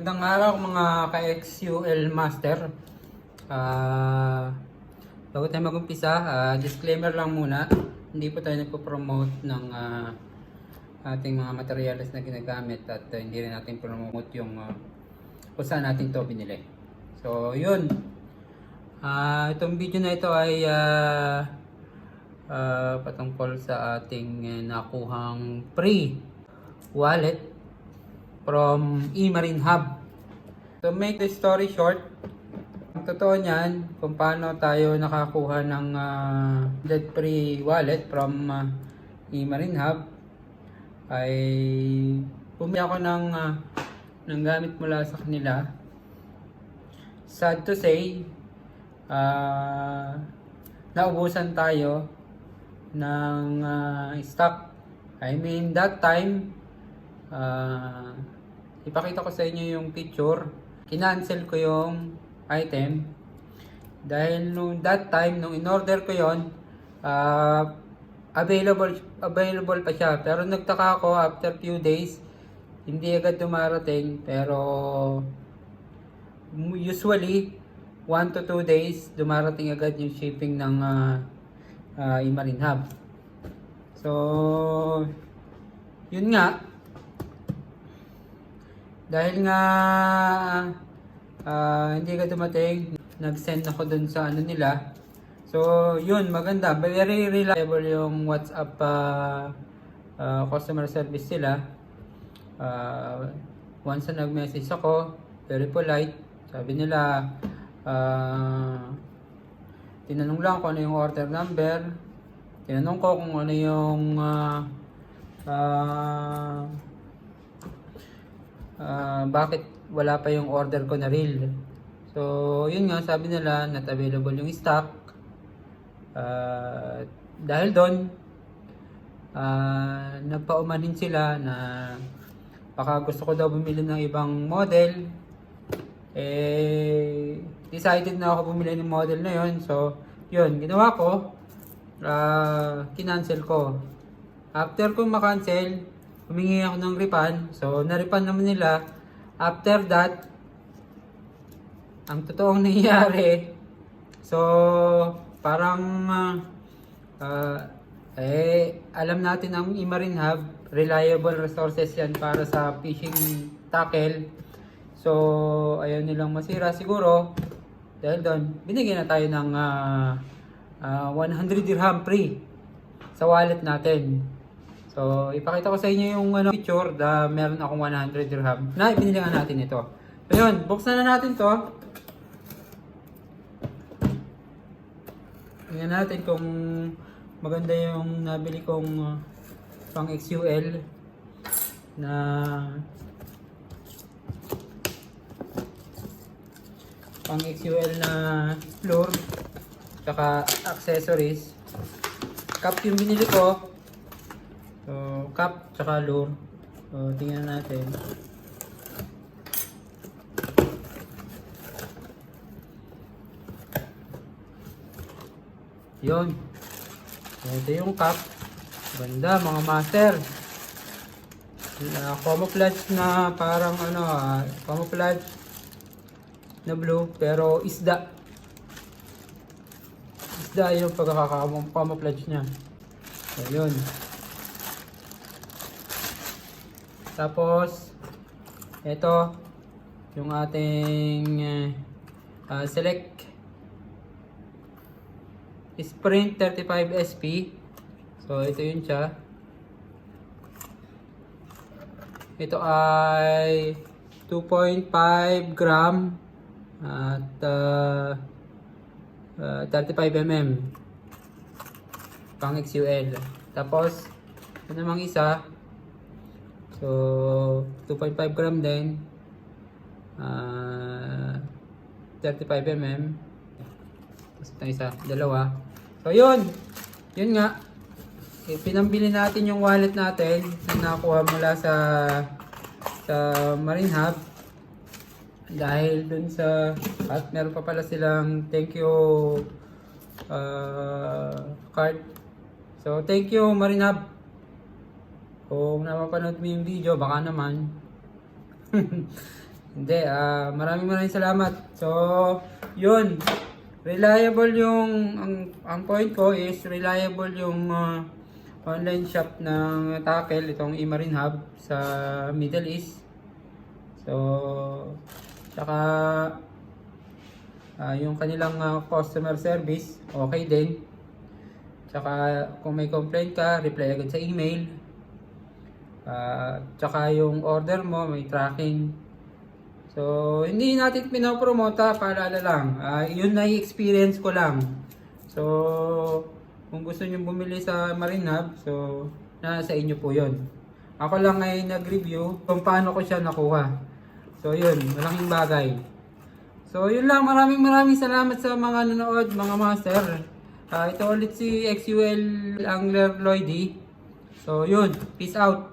Magandang araw mga ka-XUL Master. Bago tayo mag-umpisa, disclaimer lang muna. Hindi po tayo nagpo-promote ng ating mga materials na ginagamit at hindi rin natin promote yung kung saan natin to binili. So, yun. Itong video na ito ay patungkol sa ating nakuhang free wallet from eMarine Hub. To make the story short, ang totoo niyan kung paano tayo nakakuha ng debt free wallet from eMarine Hub ay bumili ako ng gamit mula sa kanila. Sad to say, naubusan tayo ng stock. I mean, that time, ipakita ko sa inyo yung picture. Kinancel ko yung item dahil that time nung in-order ko yon, available pa siya, pero nagtaka ako after few days hindi agad dumarating, pero usually 1 to 2 days dumarating agad yung shipping ng eMarine Hub. So yun nga, dahil nga hindi ka dumating, nag-send ako dun sa ano nila. So yun, maganda, very reliable yung WhatsApp customer service sila. Once na nag-message ako, very polite, sabi nila tinanong lang kung ano yung order number, tinanong ko kung ano yung bakit wala pa yung order ko na reel. So yun nga, sabi nila not available yung stock. Dahil doon nagpaumanin sila na baka gusto ko daw bumili ng ibang model. Decided na ako bumili ng model na yun. So yun, ginawa ko, kinancel ko. After kong makancel, humingi ako ng refund. So, na-refund naman nila. After that, ang totoong nangyari, so, parang, alam natin ang eMarine Hub, reliable resources yan para sa fishing tackle. So, ayaw nilang masira siguro. Dahil doon, binigyan na tayo ng 100 dirham free sa wallet natin. So, ipakita ko sa inyo yung picture na meron akong 100 dirham na ibinili nga natin ito. So, yun, buksan na natin to. Tingnan natin kung maganda yung nabili kong pang XUL na lure tsaka accessories. Cup yung binili ko. So, cup tsaka lure. So, tingnan natin. Yun. So, ito yung cup. Ganda mga master. Camouflage na parang camouflage na blue pero isda. Isda yung pagkaka-camouflage niya. So, yun. Tapos, ito, yung ating Select Sprint 35 SP. So, ito yun siya. Ito ay 2.5 gram at 35 mm pang XUL. Tapos, ito namang isa. So, 2.5 gram din. 35 mm. Tapos ito isa, dalawa. So, yun. Yun nga. Pinambili natin yung wallet natin na nakuha mula sa Marine Hub. Dahil dun sa, at meron pa pala silang thank you card. So, thank you Marine Hub. Kung napapanood mo yung video, baka naman Hindi, maraming salamat. So, yun. Reliable yung, ang point ko is reliable yung online shop ng tackle, itong Imarin Hub sa Middle East. So, tsaka yung kanilang customer service, okay din. Tsaka kung may complaint ka, reply agad sa email. Tsaka yung order mo, may tracking. So, hindi natin pinopromote, paalala lang. Yun na experience ko lang. So, kung gusto nyo bumili sa Marine Hub, so, nasa inyo po yun. Ako lang ay nag-review kung paano ko siya nakuha. So, yun, malaking bagay. So, yun lang. Maraming salamat sa mga nanood, mga master. Ito ulit si XUL Angler Lloydie. So, yun. Peace out.